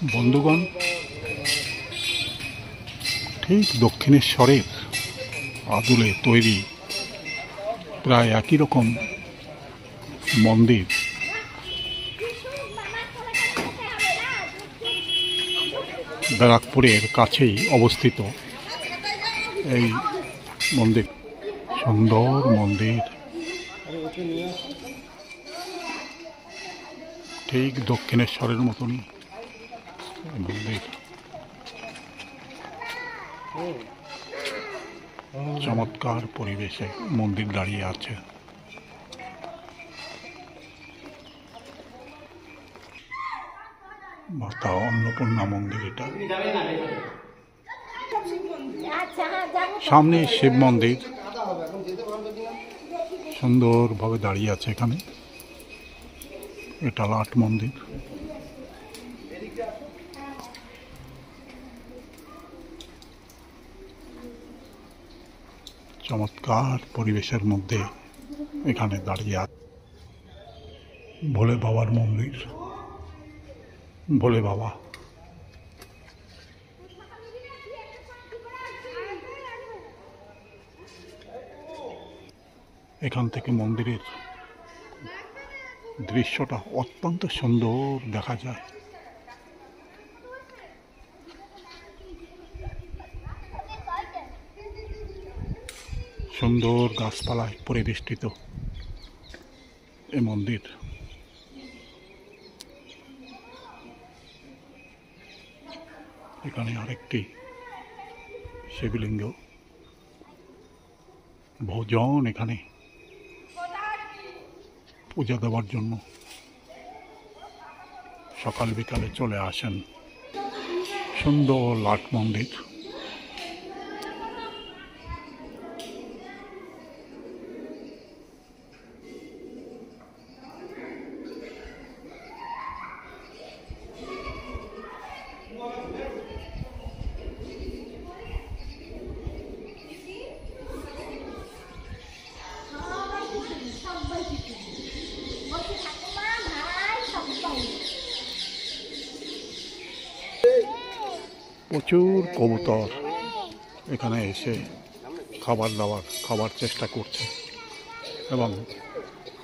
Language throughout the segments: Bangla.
বন্ধুগণ, ঠিক দক্ষিণেশ্বরের আদলে তৈরি প্রায় একই রকম মন্দির ব্যারাকপুরের কাছেই অবস্থিত এই মন্দির। সুন্দর মন্দির, ঠিক দক্ষিণেশ্বরের মতনই মন্দির। চমৎকার পরিবেশে মন্দির দাঁড়িয়ে আছে। মাতা অন্নপূর্ণা মন্দির এটা। সামনে শিব মন্দির সুন্দরভাবে দাঁড়িয়ে আছে এখানে। এটা লাট মন্দির। চমৎকার পরিবেশের মধ্যে এখানে দাঁড়িয়ে আছে ভোলে বাবার মন্দির। ভোলে বাবা এখান থেকে মন্দিরের দৃশ্যটা অত্যন্ত সুন্দর দেখা যায়। সুন্দর গাছপালায় পরিবেষ্টিত এই মন্দির। এখানে আরেকটি শিবলিঙ্গ। বহুজন এখানে পূজা দেওয়ার জন্য সকাল বিকালে চলে আসেন। সুন্দর লাট মন্দির। প্রচুর কবুতর এখানে এসে খাবার চেষ্টা করছে এবং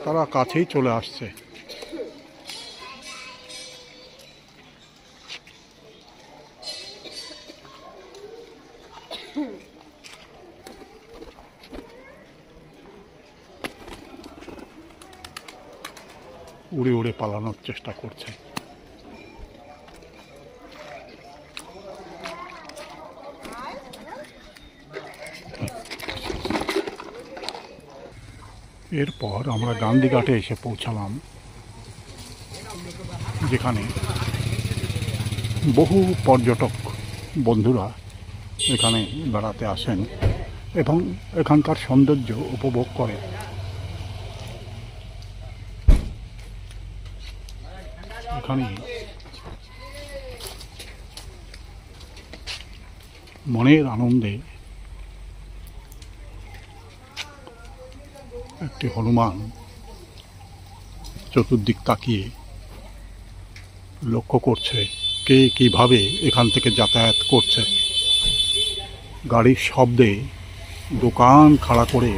তারা কাছেই চলে আসছে। উড়ে উড়ে পালানোর চেষ্টা করছে। এরপর আমরা গান্ধীঘাটে এসে পৌঁছালাম, যেখানে বহু পর্যটক বন্ধুরা এখানে বেড়াতে আসেন এবং এখানকার সৌন্দর্য উপভোগ করে। এখানে মনের আনন্দে একটি হনুমান চতুর্দিক তাকিয়ে লক্ষ্য করছে কে কিভাবে এখান থেকে যাতায়াত করছে। গাড়ির শব্দে দোকান খাড়া করে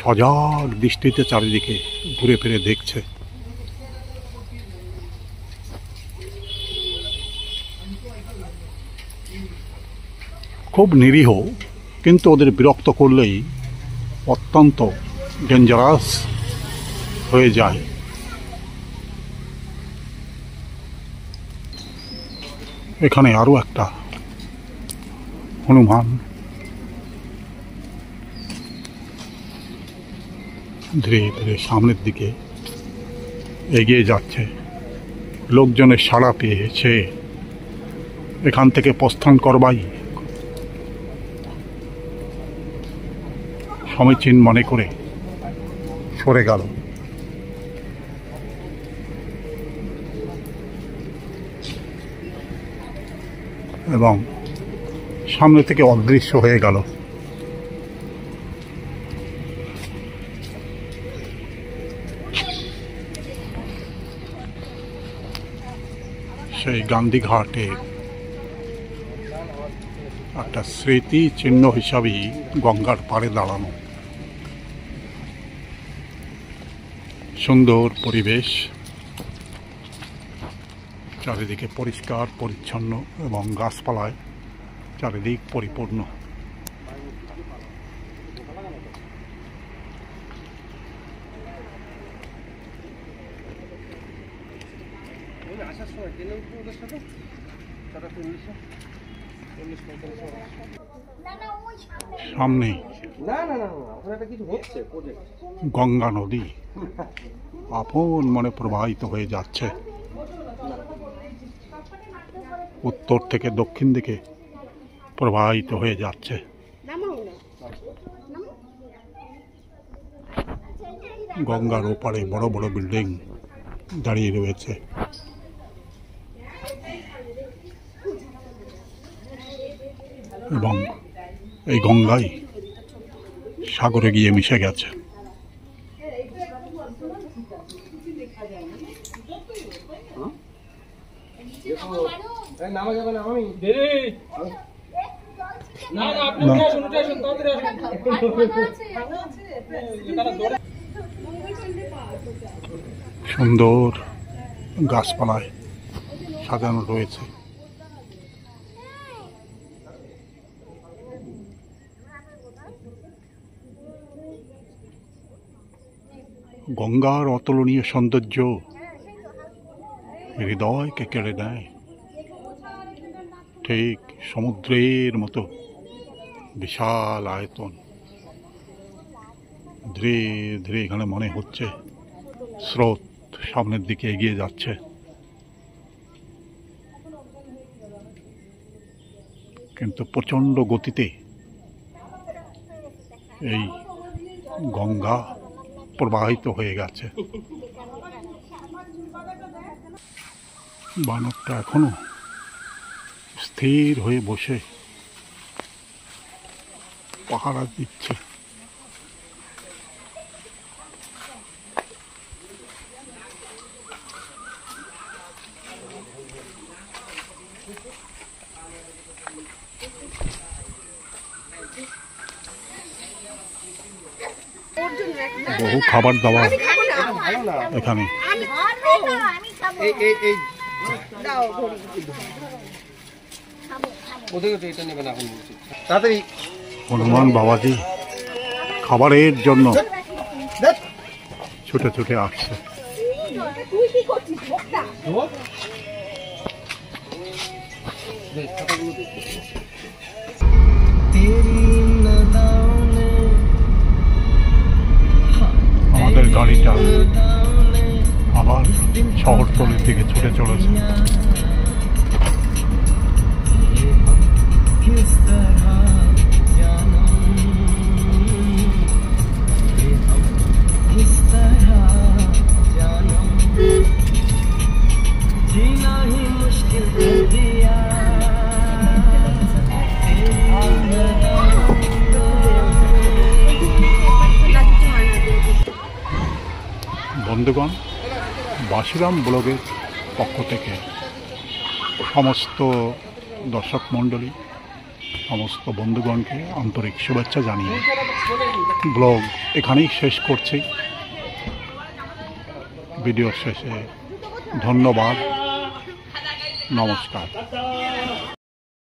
সজাগ দৃষ্টিতে চারিদিকে ঘুরে ফিরে দেখছে। খুব নিরীহ, কিন্তু ওদের বিরক্ত করলেই অত্যন্ত ডেঞ্জারাস হয়ে যায়। এখানে আরো একটা হনুমান ধীরে ধীরে সামনের দিকে এগিয়ে যাচ্ছে। লোকজনের সাড়া পেয়েছে এখান থেকে প্রস্থান করবাই সমীচীন মনে করে সরে গেল। এবং সামনে থেকে অদৃশ্য হয়ে গেল। সেই গান্ধীঘাটে একটা স্মৃতি চিহ্ন হিসাবেই গঙ্গার পাড়ে দাঁড়ানো। সুন্দর পরিবেশ, চারিদিকে পরিষ্কার পরিচ্ছন্ন এবং গাছপালায় চারিদিক পরিপূর্ণ। সামনে গঙ্গা নদী আপন মনে প্রবাহিত হয়ে যাচ্ছে। উত্তর থেকে দক্ষিণ দিকে প্রবাহিত হয়ে যাচ্ছে। গঙ্গার ওপারে বড় বড় বিল্ডিং দাঁড়িয়ে রয়েছে। এবং এই গঙ্গাই সাগরে গিয়ে মিশে গেছে। সুন্দর গাছপালায় সাজানো রয়েছে। গঙ্গার অতুলনীয় সৌন্দর্য হৃদয়কে কেড়ে নেয়। ঠিক সমুদ্রের মতো বিশাল আয়তন। ধীরে ধীরে এখানে মনে হচ্ছে স্রোত সামনের দিকে এগিয়ে যাচ্ছে। কিন্তু প্রচণ্ড গতিতে এই গঙ্গা প্রবাহিত হয়ে গেছে। বানরটা এখনো স্থির হয়ে বসে পাহারা দিচ্ছে। বহু খাবার দাবার এখানে। হনুমান বাবাজি খাবারের জন্য ছুটে ছুটে আসছে। আমাদের গাড়িটা আবার শহরতলির দিকে ছুটে চলেছে। বন্ধুগণ, বাসিরাম ব্লগের পক্ষ থেকে সমস্ত দর্শক মণ্ডলী, সমস্ত বন্ধুগণকে আন্তরিক শুভেচ্ছা জানিয়ে ব্লগ এখানেই শেষ করছি। ভিডিওর শেষে ধন্যবাদ, নমস্কার।